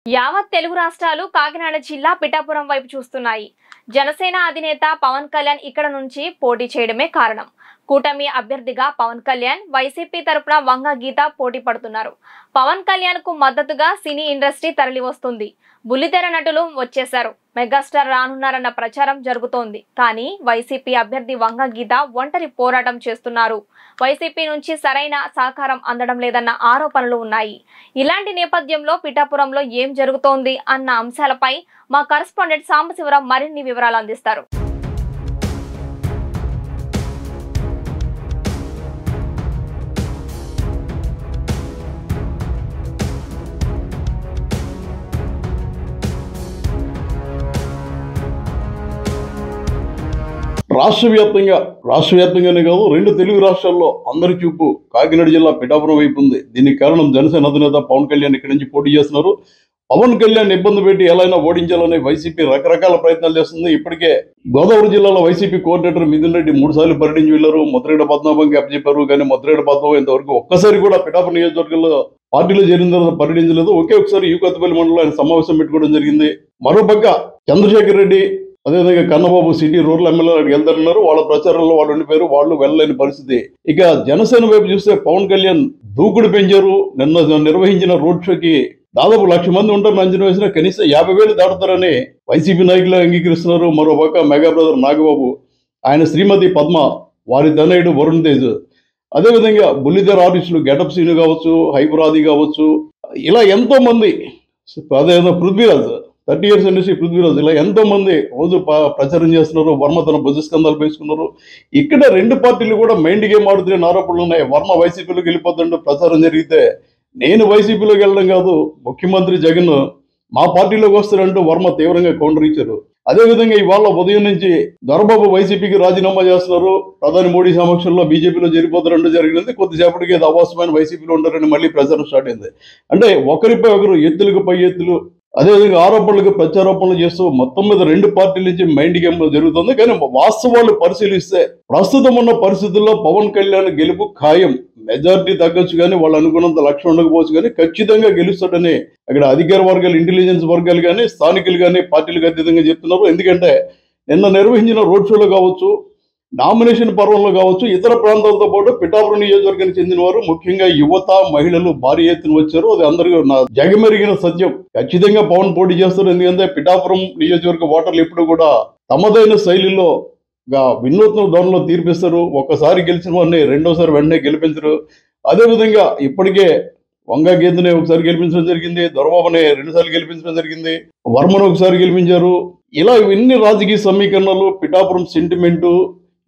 యావత్ తెలుగు రాష్ట్రాలు కాకినాడ జిల్లా పిఠాపురం వైపు చూస్తున్నాయి. జనసేన అధినేత పవన్ కళ్యాణ్ ఇక్కడ నుంచి పోటీ చేయడమే కారణం. కూటమి అభ్యర్థిగా పవన్ కళ్యాణ్, వైసీపీ తరపున వంగ గీత పోటీ పడుతున్నారు. పవన్ కళ్యాణ్ కు మద్దతుగా సినీ ఇండస్ట్రీ తరలి వస్తుంది. బుల్లితెర నటులు వచ్చేశారు. మెగాస్టార్ రానున్నారన్న ప్రచారం జరుగుతోంది. కానీ వైసీపీ అభ్యర్థి వంగ గీత ఒంటరి పోరాటం చేస్తున్నారు. వైసీపీ నుంచి సరైన సహకారం అందడం లేదన్న ఆరోపణలు ఉన్నాయి. ఇలాంటి నేపథ్యంలో పిఠాపురంలో ఏం జరుగుతోంది అన్న అంశాలపై మా కరెస్పాండెంట్ సాంబశివరావు మరిన్ని వివరాలు అందిస్తారు. రాష్ట్ర వ్యాప్తంగానే కాదు, రెండు తెలుగు రాష్ట్రాల్లో అందరి చూపు కాకినాడ జిల్లా పిఠాపురం వైపు ఉంది. దీనికి కారణం జనసేన అధినేత పవన్ కళ్యాణ్ ఇక్కడి నుంచి పోటీ చేస్తున్నారు. పవన్ కళ్యాణ్ ఇబ్బంది పెట్టి ఎలా అయినా ఓడించాలని వైసీపీ రకరకాల ప్రయత్నాలు చేస్తుంది. ఇప్పటికే గోదావరి జిల్లాలో వైసీపీ కోఆర్డినేటర్ మిథున్ రెడ్డి 3 సార్లు పర్యటించి వెళ్లారు. ముద్రగడ పద్మనాభంకి అప్పచెప్పారు. కానీ ముద్రగడ పద్మనాభం ఇంతవరకు ఒక్కసారి కూడా పిఠాపురం నియోజకవర్గంలో పార్టీలో చేరిన తర్వాత పర్యటించలేదు. ఒకే ఒకసారి యూకత్పల్లి మండలంలో ఆయన సమావేశం పెట్టుకోవడం జరిగింది. మరోపక్క చంద్రశేఖర్ రెడ్డి, అదేవిధంగా కన్నబాబు సిటీ రూరల్ ఎమ్మెల్యే అక్కడికి వెళ్తారన్నారు. వాళ్ళ ప్రచారంలో వాళ్ళు ఉండిపోయారు. వాళ్ళు వెళ్ళలేని పరిస్థితి. ఇక జనసేన వైపు చూస్తే పవన్ కళ్యాణ్ దూకుడు పెంచారు. నిన్న నిర్వహించిన రోడ్ షోకి దాదాపు 1,00,000 మంది ఉంటారని అంచనా వేసినా కనీసం 50,000 దాటుతారని వైసీపీ నాయకులు అంగీకరిస్తున్నారు. మరోపక్క మెగా బ్రదర్ నాగబాబు, ఆయన శ్రీమతి పద్మ, వారి తనయుడు వరుణ్ తేజ్, అదేవిధంగా బుల్లితెర ఆర్టిస్టులు గెటప్ సీను కావచ్చు, హైపరాది కావచ్చు, ఇలా ఎంతో మంది, అదేవిధంగా పృథ్వీరాజ్ 30 years ఇండస్ట్రీ పృథ్వీరాజ్, ఇలా ఎంతో మంది రోజు ప్రచారం చేస్తున్నారు. వర్మ తన భుజస్కంధాలు వేసుకున్నారు. ఇక్కడ రెండు పార్టీలు కూడా మైండ్ గేమ్ ఆడుతున్న ఆరోపణలు ఉన్నాయి. వర్మ వైసీపీలోకి వెళ్ళిపోతుంటే ప్రచారం జరిగితే నేను వైసీపీలోకి వెళ్ళడం కాదు, ముఖ్యమంత్రి జగన్ మా పార్టీలోకి వస్తారంటూ వర్మ తీవ్రంగా కౌంటర్ ఇచ్చారు. అదేవిధంగా ఇవాళ ఉదయం నుంచి దొరబాబు వైసీపీకి రాజీనామా చేస్తున్నారు. ప్రధాని మోడీ సమక్షంలో బీజేపీలో చేరిపోతారంటూ జరిగింది. కొద్దిసేపటికి అది అవాసమైన వైసీపీలో ఉంటారని మళ్ళీ ప్రచారం స్టార్ట్ అయింది. అంటే ఒకరిపై ఒకరు ఎత్తులకు పై ఎత్తులు, అదేవిధంగా ఆరోపణలకు ప్రత్యారోపణలు చేస్తూ మొత్తం మీద రెండు పార్టీల నుంచి మైండ్ గేమ్ జరుగుతుంది. కానీ వాస్తవాలు పరిశీలిస్తే ప్రస్తుతం ఉన్న పరిస్థితుల్లో పవన్ కళ్యాణ్ గెలుపు ఖాయం. మెజారిటీ తగ్గొచ్చు కానీ వాళ్ళు అనుకున్నంత లక్ష్యం ఉండకపోవచ్చు, కానీ ఖచ్చితంగా గెలుస్తాడని అక్కడ అధికార వర్గాలు, ఇంటెలిజెన్స్ వర్గాలు కానీ స్థానికులు కానీ పార్టీలకు అతీతంగా చెప్తున్నారు. ఎందుకంటే నిన్న నిర్వహించిన రోడ్ షోలో కావచ్చు, నామినేషన్ పర్వంలో కావచ్చు, ఇతర ప్రాంతాలతో పాటు పిఠాపురం నియోజకవర్గానికి చెందిన వారు, ముఖ్యంగా యువత, మహిళలు భారీ ఎత్తున వచ్చారు. అది అందరికీ జగమెరిగిన సత్యం. ఖచ్చితంగా పవన్ పోటీ చేస్తారు. ఎందుకంటే పిఠాపురం నియోజకవర్గ ఓటర్లు ఎప్పుడు కూడా తమదైన శైలిలో వినూత్న ధోరణిలో తీర్పిస్తారు. ఒక్కసారి గెలిచిన వారిని రెండోసారి వెంటనే గెలిపించరు. అదేవిధంగా ఇప్పటికే వంగ గీతని ఒకసారి గెలిపించడం జరిగింది, దొరబాబుని 2 సార్లు గెలిపించడం జరిగింది, వర్మను ఒకసారి గెలిపించారు. ఇలా ఇన్ని రాజకీయ సమీకరణలు, పిఠాపురం సెంటిమెంటు,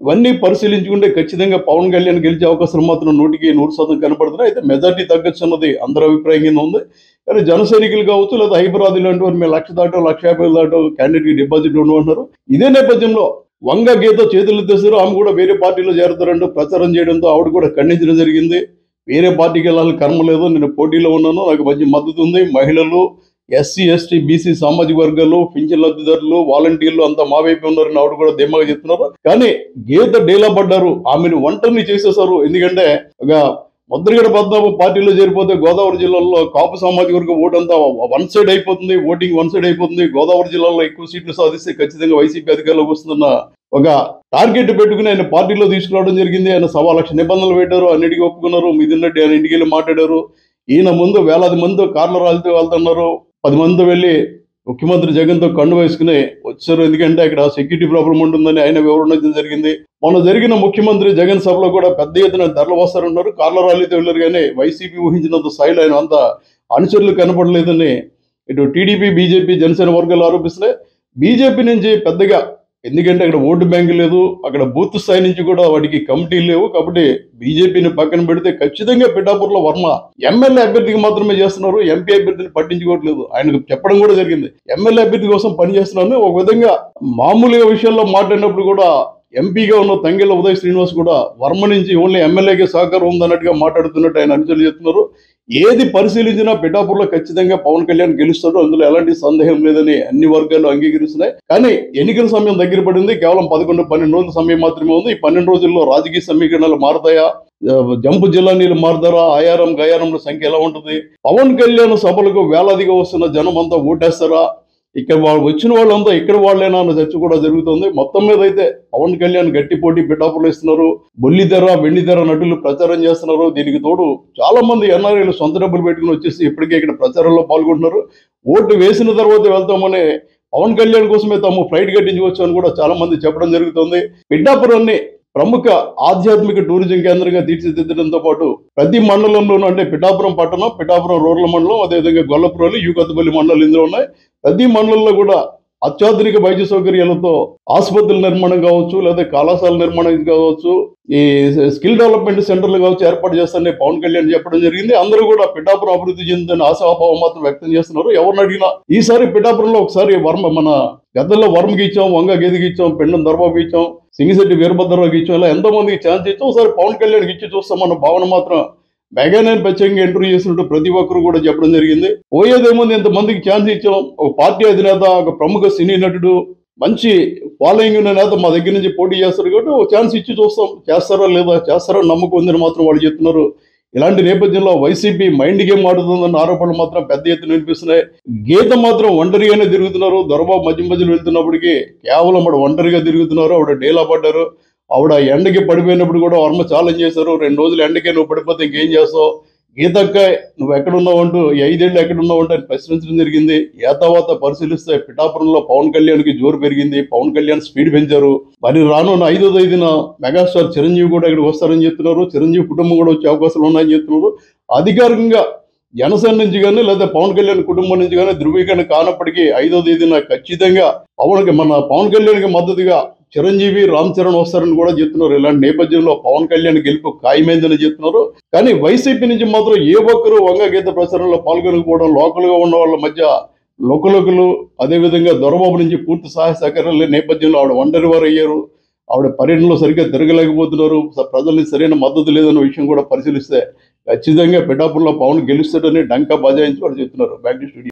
ఇవన్నీ పరిశీలించుకుంటే ఖచ్చితంగా పవన్ కళ్యాణ్ గెలిచే అవకాశం మాత్రం 100% కనపడుతున్నాయి. అయితే మెజార్టీ తగ్గచ్చు అన్నది అందరి అభిప్రాయం కింద ఉంది. కానీ జన సైనికులు కావచ్చు, లేదా హైపరాది లాంటి వారు మేము 1,00,000 దాటో 1,50,000 దాటో క్యాండిడేట్కి డిపాజిట్ ఉండమంటున్నారు. ఇదే నేపథ్యంలో వంగ గీత చేతులు తెస్తారు. ఆమె కూడా వేరే పార్టీలో చేరుతారంటూ ప్రచారం చేయడంతో ఆవిడ కూడా ఖండించడం జరిగింది. వేరే పార్టీకి వెళ్ళాలని కర్మ లేదు, నేను పోటీలో ఉన్నాను, నాకు మంచి మద్దతు ఉంది. మహిళలు, ఎస్సీ, ఎస్టీ, బీసీ సామాజిక వర్గాలు, పింఛన్ లబ్ధిదారులు, వాలంటీర్లు అంతా మా వైపు ఉన్నారని ఆవిడ కూడా ధీమాగా చెప్తున్నారు. కానీ గీత డేలా పడ్డారు. ఆమెను ఒంటరిని చేసేశారు. ఎందుకంటే ముద్రగడ పద్మనాభం పార్టీలో చేరిపోతే గోదావరి జిల్లాలో కాపు సామాజిక వర్గం ఓటంతా వన్ సైడ్ అయిపోతుంది, ఓటింగ్ వన్ సైడ్ అయిపోతుంది. గోదావరి జిల్లాలో ఎక్కువ సీట్లు సాధిస్తే ఖచ్చితంగా వైసీపీ అధికారంలోకి వస్తుందన్న ఒక టార్గెట్ పెట్టుకుని ఆయన పార్టీలో తీసుకురావడం జరిగింది. ఆయన 1,00,000 నిబంధనలు పెట్టారు. అన్నిటికీ ఒప్పుకున్నారు. మిథున్ రెడ్డి ఆయన ఇంటికి వెళ్ళి మాట్లాడారు. ఈయన ముందు వేలాది మందితో కార్ల రాలితో వెళ్తున్నారు. 10 మందితో వెళ్ళి ముఖ్యమంత్రి జగన్తో కండు వేసుకుని వచ్చారు. ఎందుకంటే ఇక్కడ సెక్యూరిటీ ప్రాబ్లం ఉంటుందని ఆయన వివరణ జరిగింది. మొన్న జరిగిన ముఖ్యమంత్రి జగన్ సభలో కూడా పెద్ద ఎత్తున ధరలు వస్తారన్నారు. కార్ల ర్యాలీతో వెళ్ళారు. కానీ వైసీపీ ఊహించినంత స్థాయిలో ఆయన అంత అనుచరులు కనపడలేదని ఇటు టీడీపీ, బీజేపీ, జనసేన వర్గాలు ఆరోపిస్తున్నాయి. బీజేపీ నుంచి పెద్దగా, ఎందుకంటే అక్కడ ఓటు బ్యాంకు లేదు, అక్కడ బూత్ స్థాయి నుంచి కూడా వాటికి కమిటీలు లేవు. కాబట్టి బీజేపీని పక్కన పెడితే ఖచ్చితంగా పిఠాపురంలో వర్మ ఎమ్మెల్యే అభ్యర్థికి మాత్రమే చేస్తున్నారు. ఎంపీ అభ్యర్థిని పట్టించుకోవట్లేదు. ఆయనకు చెప్పడం కూడా జరిగింది, ఎమ్మెల్యే అభ్యర్థి కోసం పనిచేస్తున్నాను. ఒక విధంగా మామూలుగా విషయాల్లో మాట్లాడినప్పుడు కూడా ఎంపీగా ఉన్న తంగెళ్ళ ఉదయ్ శ్రీనివాస్ కూడా వర్మ నుంచి ఓన్లీ ఎమ్మెల్యేకి సహకారం ఉందన్నట్టుగా మాట్లాడుతున్నట్టు ఆయన అనుచరులు చెప్తున్నారు. ఏది పరిశీలించినా పిఠాపురంలో ఖచ్చితంగా పవన్ కళ్యాణ్ గెలుస్తాడు, అందులో ఎలాంటి సందేహం లేదని అన్ని వర్గాలు అంగీకరిస్తున్నాయి. కానీ ఎన్నికల సమయం దగ్గర పడింది. కేవలం 11-12 రోజుల సమయం మాత్రమే ఉంది. ఈ 12 రోజుల్లో రాజకీయ సమీకరణాలు మారతాయా, జంపు జిల్లా నీళ్ళు మారుతారా, ఆయారం గయారంల సంఖ్య ఎలా ఉంటుంది, పవన్ కళ్యాణ్ సభలకు వేలాదిగా వస్తున్న జనం అంతా ఓటేస్తారా, ఇక్కడ వాళ్ళు వచ్చిన వాళ్ళంతా ఇక్కడ వాళ్ళేనా అన్న చర్చ కూడా జరుగుతుంది. మొత్తం మీద అయితే పవన్ కళ్యాణ్ గట్టి పోటీ పిఠాపురం ఇస్తున్నారు. బొల్లితెర వెండితెర నటులు ప్రచారం చేస్తున్నారు. దీనికి తోడు చాలా మంది ఎన్ఆర్ఐలు సొంత డబ్బులు పెట్టుకుని వచ్చేసి ఇప్పటికే ఇక్కడ ప్రచారంలో పాల్గొంటున్నారు. ఓటు వేసిన తర్వాత వెళ్తామని పవన్ కళ్యాణ్ కోసమే తాము ఫ్లైట్ కట్టించుకోవచ్చు అని కూడా చాలా మంది చెప్పడం జరుగుతుంది. పిఠాపురాన్ని ప్రముఖ ఆధ్యాత్మిక టూరిజం కేంద్రంగా తీర్చిదిద్దడంతో పాటు ప్రతి మండలంలోనూ అంటే పిఠాపురం పట్టణం, పిఠాపురం రూరల్ మండలం, అదేవిధంగా గొల్లపురం, యూకత్తుపల్లి మండలాలు ఇందులో ఉన్నాయి. ప్రతి మండలంలో కూడా అత్యాధునిక వైద్య సౌకర్యాలతో ఆసుపత్రుల నిర్మాణం కావచ్చు, లేదా కళాశాల నిర్మాణం కావచ్చు, ఈ స్కిల్ డెవలప్మెంట్ సెంటర్లు కావచ్చు ఏర్పాటు చేస్తారని పవన్ కళ్యాణ్ చెప్పడం జరిగింది. అందరూ కూడా పిఠాపురం అభివృద్ధి చెందుతుందని ఆశాభావం మాత్రం వ్యక్తం చేస్తున్నారు. ఎవరిని అడిగినా ఈసారి పిఠాపురంలో ఒకసారి మన గద్దల్లో వర్మకి ఇచ్చాం, వంగ గేదికి ఇచ్చాం, పెండం దర్బాబుకి ఇచ్చాం, సింగిశెట్టి వీరభద్రరావుకి ఇచ్చాం, ఇలా ఎంతో మందికి ఛాన్స్ ఇచ్చాం. ఒకసారి పవన్ కళ్యాణ్కి ఇచ్చి చూస్తామన్న భావన మాత్రం మెగానైన్ ప్రత్యేకంగా ఇంటర్వ్యూ చేసినట్టు ప్రతి ఒక్కరు కూడా చెప్పడం జరిగింది. పోయేదేముంది, ఇంతమందికి ఛాన్స్ ఇచ్చాం, ఒక పార్టీ అధినేత, ఒక ప్రముఖ సినీ నటుడు, మంచి ఫాలోయింగ్ ఉన్న నేత మా దగ్గర నుంచి పోటీ చేస్తారు కాబట్టి ఒక ఛాన్స్ ఇచ్చి చూస్తాం, చేస్తారా లేదా, చేస్తారో నమ్మకం ఉందని మాత్రం వాళ్ళు చెప్తున్నారు. ఇలాంటి నేపథ్యంలో వైసీపీ మైండ్ గేమ్ ఆడుతుందన్న ఆరోపణలు మాత్రం పెద్ద ఎత్తున వినిపిస్తున్నాయి. గీత మాత్రం ఒంటరిగానే తిరుగుతున్నారు. దొరబాబు మధ్య మధ్యలో వెళ్తున్నప్పటికీ కేవలం ఆవిడ ఒంటరిగా తిరుగుతున్నారు. ఆవిడ డేలా పడ్డారు. ఆవిడ ఎండకి పడిపోయినప్పుడు కూడా వర్మ ఛాలెంజ్ చేశారు, 2 రోజులు ఎండకే నువ్వు పడిపోతే ఇంకేం చేస్తావు, గీతక్క నువ్వు ఎక్కడున్నావు అంటూ, ఈ 5 ఏళ్ళు ఎక్కడున్నావు అంటే అని ప్రశ్నించడం జరిగింది. ఏతావాత పరిశీలిస్తే పిఠాపురంలో పవన్ కళ్యాణ్కి జోరు పెరిగింది. పవన్ కళ్యాణ్ స్పీడ్ పెంచారు. మరి రానున్న 5వ తేదీన మెగాస్టార్ చిరంజీవి కూడా ఇక్కడికి వస్తారని చెప్తున్నారు. చిరంజీవి కుటుంబం కూడా వచ్చే అవకాశాలు ఉన్నాయని చెప్తున్నారు. అధికారికంగా జనసేన నుంచి కానీ లేదా పవన్ కళ్యాణ్ కుటుంబం నుంచి కానీ ధృవీకరణ కానప్పటికీ 5వ తేదీన ఖచ్చితంగా పవన్ కళ్యాణ్కి మద్దతుగా చిరంజీవి, రామ్ చరణ్ వస్తారని కూడా చెప్తున్నారు. ఇలాంటి నేపథ్యంలో పవన్ కళ్యాణ్ గెలుపు ఖాయమైందని చెప్తున్నారు. కానీ వైసీపీ నుంచి మాత్రం ఏ ఒక్కరు వంగ గీత ప్రచారంలో పాల్గొనకపోవడం, లోకల్ గా ఉన్న వాళ్ళ మధ్య లోకలోకులు, అదేవిధంగా దొరబాబు నుంచి పూర్తి సహాయ సహకారాలు లేని నేపథ్యంలో ఆవిడ ఒంటరి వారు అయ్యారు. ఆవిడ పర్యటనలో సరిగ్గా తిరగలేకపోతున్నారు. ప్రజల్ని సరైన మద్దతు లేదన్న విషయం కూడా పరిశీలిస్తే ఖచ్చితంగా పిఠాపురంలో పవన్ గెలుస్తాడని డంకా బజాయించి వాళ్ళు చెప్తున్నారు. Back to studio.